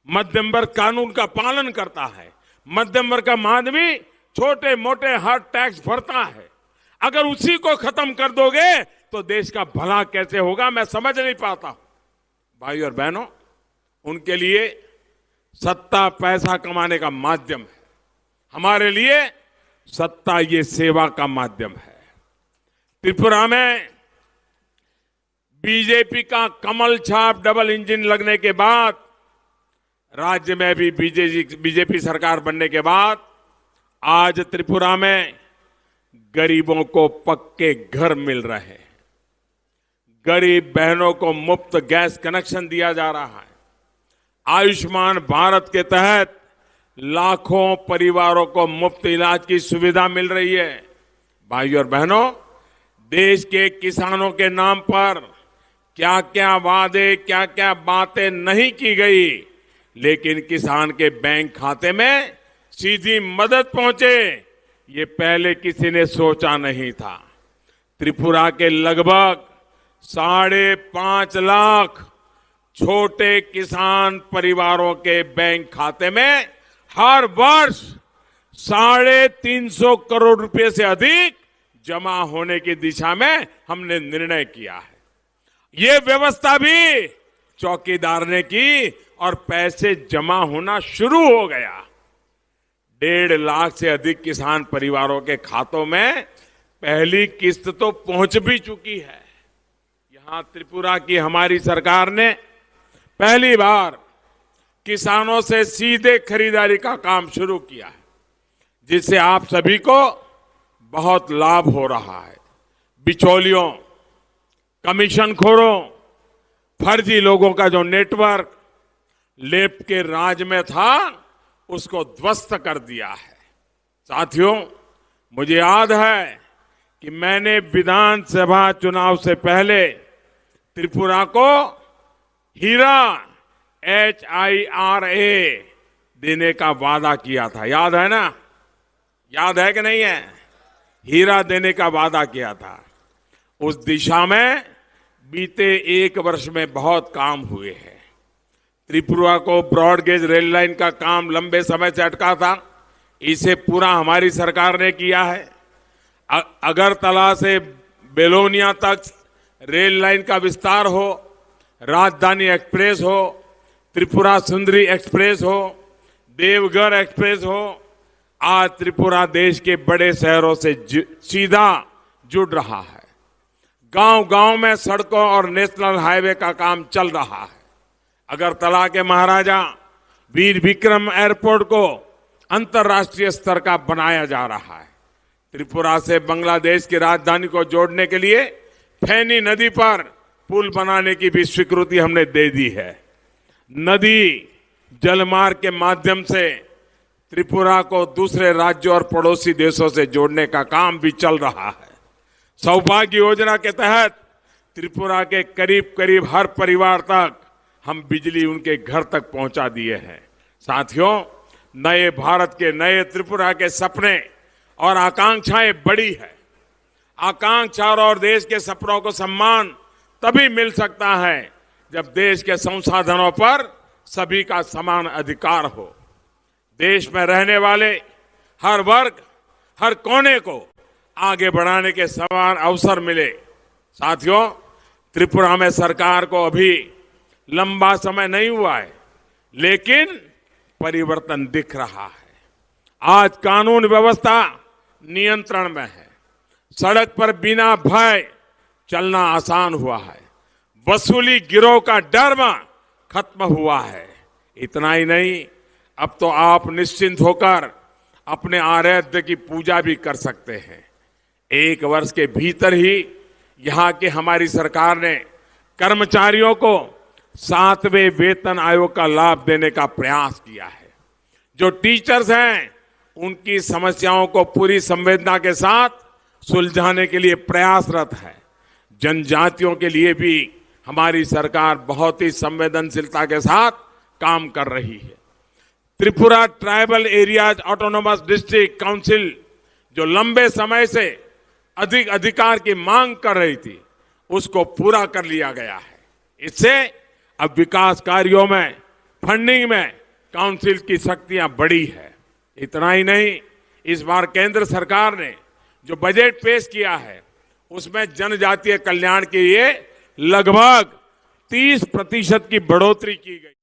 मध्यम वर्ग कानून का पालन करता है, मध्यम वर्ग का आदमी छोटे मोटे हर टैक्स भरता है। अगर उसी को खत्म कर दोगे तो देश का भला कैसे होगा, मैं समझ नहीं पाता हूं। भाई और बहनों, उनके लिए सत्ता पैसा कमाने का माध्यम है, हमारे लिए सत्ता ये सेवा का माध्यम है। त्रिपुरा में बीजेपी का कमल छाप डबल इंजन लगने के बाद, राज्य में भी बीजेपी सरकार बनने के बाद आज त्रिपुरा में गरीबों को पक्के घर मिल रहे हैं, गरीब बहनों को मुफ्त गैस कनेक्शन दिया जा रहा है, आयुष्मान भारत के तहत लाखों परिवारों को मुफ्त इलाज की सुविधा मिल रही है। भाई और बहनों, देश के किसानों के नाम पर क्या क्या वादे, क्या क्या बातें नहीं की गई, लेकिन किसान के बैंक खाते में सीधी मदद पहुंचे, ये पहले किसी ने सोचा नहीं था। त्रिपुरा के लगभग 5.5 लाख छोटे किसान परिवारों के बैंक खाते में हर वर्ष 350 करोड़ रुपए से अधिक जमा होने की दिशा में हमने निर्णय किया है। ये व्यवस्था भी चौकीदार ने की और पैसे जमा होना शुरू हो गया। 1.5 लाख से अधिक किसान परिवारों के खातों में पहली किस्त तो पहुंच भी चुकी है। यहां त्रिपुरा की हमारी सरकार ने पहली बार किसानों से सीधे खरीदारी का काम शुरू किया है, जिससे आप सभी को बहुत लाभ हो रहा है। बिचौलियों, कमीशनखोरों, फर्जी लोगों का जो नेटवर्क लेप के राज में था, उसको ध्वस्त कर दिया है। साथियों, मुझे याद है कि मैंने विधानसभा चुनाव से पहले त्रिपुरा को हीरा HIRA देने का वादा किया था। याद है ना? याद है कि नहीं है? हीरा देने का वादा किया था। उस दिशा में बीते 1 वर्ष में बहुत काम हुए हैं। त्रिपुरा को ब्रॉडगेज रेल लाइन का काम लंबे समय से अटका था, इसे पूरा हमारी सरकार ने किया है। अगरतला से बेलोनिया तक रेल लाइन का विस्तार हो, राजधानी एक्सप्रेस हो, त्रिपुरा सुंदरी एक्सप्रेस हो, देवघर एक्सप्रेस हो, आज त्रिपुरा देश के बड़े शहरों से सीधा जुड़ रहा है। गांव-गांव में सड़कों और नेशनल हाईवे का काम चल रहा है। अगरतला के महाराजा वीर विक्रम एयरपोर्ट को अंतर्राष्ट्रीय स्तर का बनाया जा रहा है। त्रिपुरा से बांग्लादेश की राजधानी को जोड़ने के लिए फेनी नदी पर पुल बनाने की भी स्वीकृति हमने दे दी है। नदी जलमार्ग के माध्यम से त्रिपुरा को दूसरे राज्यों और पड़ोसी देशों से जोड़ने का काम भी चल रहा है। सौभाग्य योजना के तहत त्रिपुरा के करीब करीब हर परिवार तक हम बिजली उनके घर तक पहुंचा दिए हैं। साथियों, नए भारत के, नए त्रिपुरा के सपने और आकांक्षाएं बड़ी है। आकांक्षा और देश के सपनों को सम्मान तभी मिल सकता है जब देश के संसाधनों पर सभी का समान अधिकार हो। देश में रहने वाले हर वर्ग, हर कोने को आगे बढ़ाने के समान अवसर मिले। साथियों, त्रिपुरा में सरकार को अभी लंबा समय नहीं हुआ है, लेकिन परिवर्तन दिख रहा है। आज कानून व्यवस्था नियंत्रण में है, सड़क पर बिना भय चलना आसान हुआ है, वसूली गिरोह का डर खत्म हुआ है। इतना ही नहीं, अब तो आप निश्चिंत होकर अपने आराध्य की पूजा भी कर सकते हैं। 1 वर्ष के भीतर ही यहाँ की हमारी सरकार ने कर्मचारियों को 7वें वेतन आयोग का लाभ देने का प्रयास किया है। जो टीचर्स हैं, उनकी समस्याओं को पूरी संवेदना के साथ सुलझाने के लिए प्रयासरत है। जनजातियों के लिए भी हमारी सरकार बहुत ही संवेदनशीलता के साथ काम कर रही है। Tripura tribal areas autonomous district council जो लंबे समय से अधिक अधिकार की मांग कर रही थी, उसको पूरा कर लिया गया है। इससे अब विकास कार्यों में फंडिंग में काउंसिल की शक्तियां बढ़ी है। इतना ही नहीं, इस बार केंद्र सरकार ने जो बजट पेश किया है उसमें जनजातीय कल्याण के लिए लगभग 30% की बढ़ोतरी की गई।